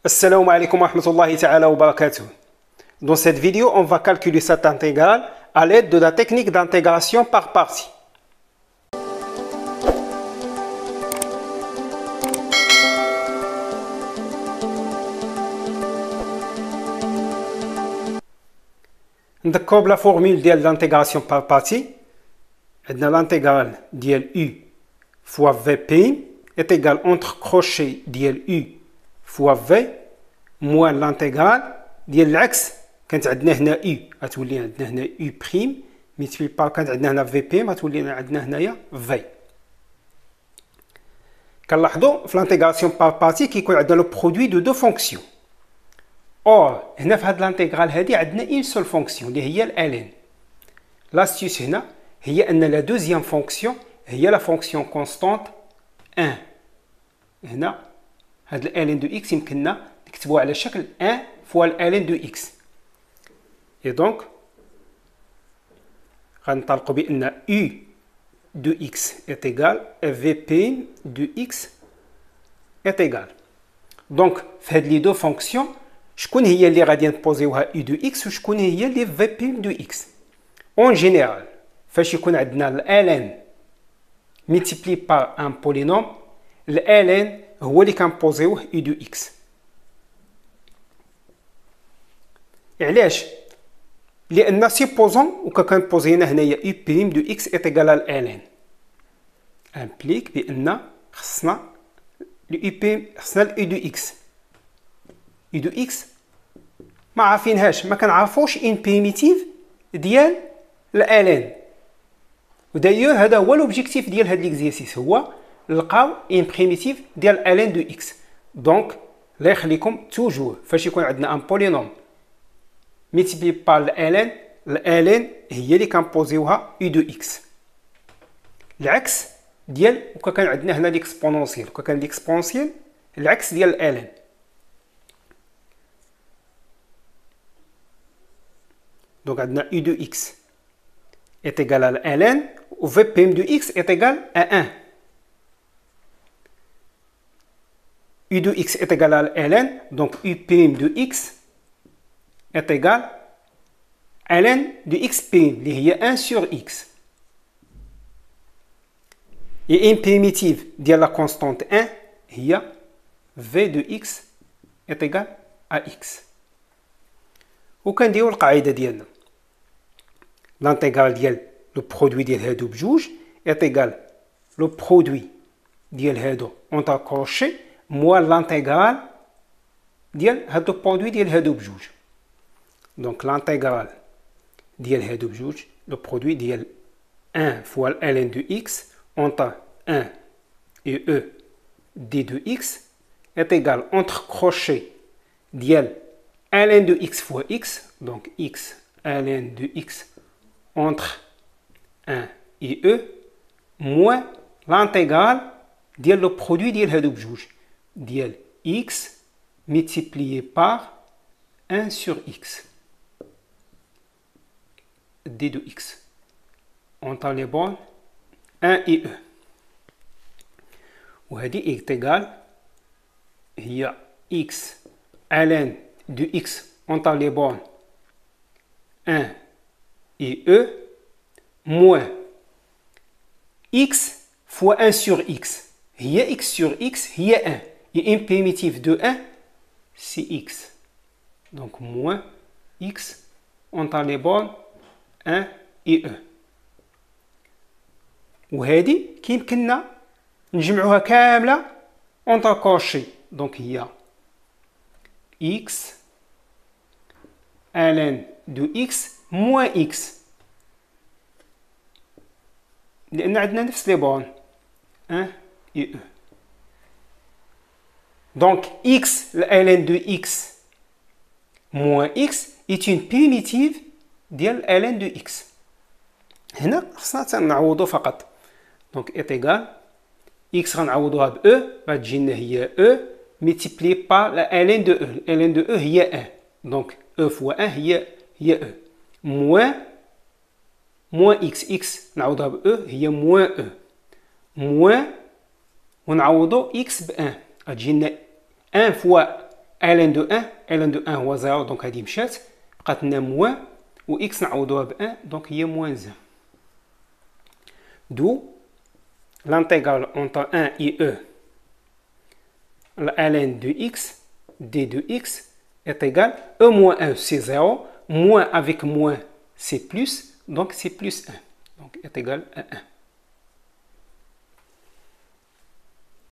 Assalamu alaikum wa rahmatullahi ta'ala wa barakatuh. Dans cette vidéo, on va calculer cette intégrale à l'aide de la technique d'intégration par partie. Comme la formule de l'intégration par partie, l'intégrale de U fois V' est égale entre crochets de U fois V moins l'intégrale ديال العكس. كانت عندنا هنا U غتولي عندنا هنا U prime ملتبلي بار كانت عندنا هنا في بي غتولي عندنا هنايا في. كنلاحظوا في لانتيغراسيون بار بارتي كيكون عندنا لو برودوي دو دو فونكسيون. اور هنا في هاد لانتيغرال هادي عندنا اون سول فونكسيون اللي هي الالين. لاستيوس هنا هي ان لا دوزيام فونكسيون هي لا فونكسيون كونستانت 1. هنا هاد الالين دو اكس يمكننا نكتبوها على شكل 1 fois l'aln de x. Et donc, غنطلقوا بأن u de x est égal à vp de x est égal. Donc, في هاد لي دو فونكسيون شكون هي اللي غادي نبوزيوها u de x وشكون هي اللي vp de x. En général, فاش يكون عندنا l'aln multiplié par un polynôme, l'aln هو اللي كنبوزيوه u de x. علاش؟ لأن سيبوزون وكنبوزينا هنايا U بريم دو إكس إت إيكال لالين امبليك بأن خصنا لو U بريم خصنا الأو دو إكس. U دو إكس ما عارفينهاش، ما كنعرفوش إن بريميتيف ديال الالين. ودايوغ هذا هو لوبجيكتيف ديال هاد ليكزيرسيس، هو نلقاو إن بريميتيف ديال الالين دو إكس. دونك الله يخليكم توجور فاش يكون عندنا ان بولينوم multiplié par l'aln هي اللي كنبوزيوها u de x. العكس ديال وكا كان عندنا هنا ليكسبونونسيال، وكا كان ليكسبونسيال العكس ديال الالن. دونك عندنا u de x est égal à l'aln و v prime de x est égal à 1. u de x est égal à l'aln, donc u prime de x est égal à ln de x prime اللي هي 1 sur x. Et une primitive ديال la constante 1 هي v de x est égal à x. وكنديروا القاعده ديالنا l'intégral ديال le produit ديال هادو بجوج est égal le produit ديال هادو entre crochets moins l'intégral ديال هادو produit ديال هادو بجوج. Donc l'intégrale ديال هادو بجوج le produit ديال 1 fois ln de x entre 1 et e d de x est égal entre crochets ديال ln de x fois x, donc x ln de x entre 1 et e moins l'intégrale ديال le produit ديال هادو بجوج ديال x multiplié par 1 sur x. d de x entre les bornes 1 et e. وهذه est égal هي x ln de x entre les bornes 1 et e moins x fois 1 sur x. هي x sur x هي 1 et une primitive de 1 c'est x. Donc moins x entre les bornes 1 et e. وهذه كيمكننا نجمعوها كامله اونتر كروشي. دونك هي x ln de x moins x لان عندنا نفس لي بون 1 et e. Donc x ln de x moins x est une primitive ديال ln de x. هنا خصنا تنعوضو فقط. دونك est égal x غنعوضوها ب e غتجينا هي e multiplié par la ln de e. ln de e هي 1. دونك e fois 1 هي e moins x نعوضها ب e هي moins e moins ونعوضو x ب 1 غتجينا 1 fois ln de 1 ln de 1 هو 0 دونك هذه مشات بقات لنا موان و x نعوضوها ب 1 دونك هي موان 1 d'où l'intégrale entre 1 et e ln de x d de x est égal e moins 1 c'est 0 moins avec moins c'est plus donc c'est plus 1 donc est égal à 1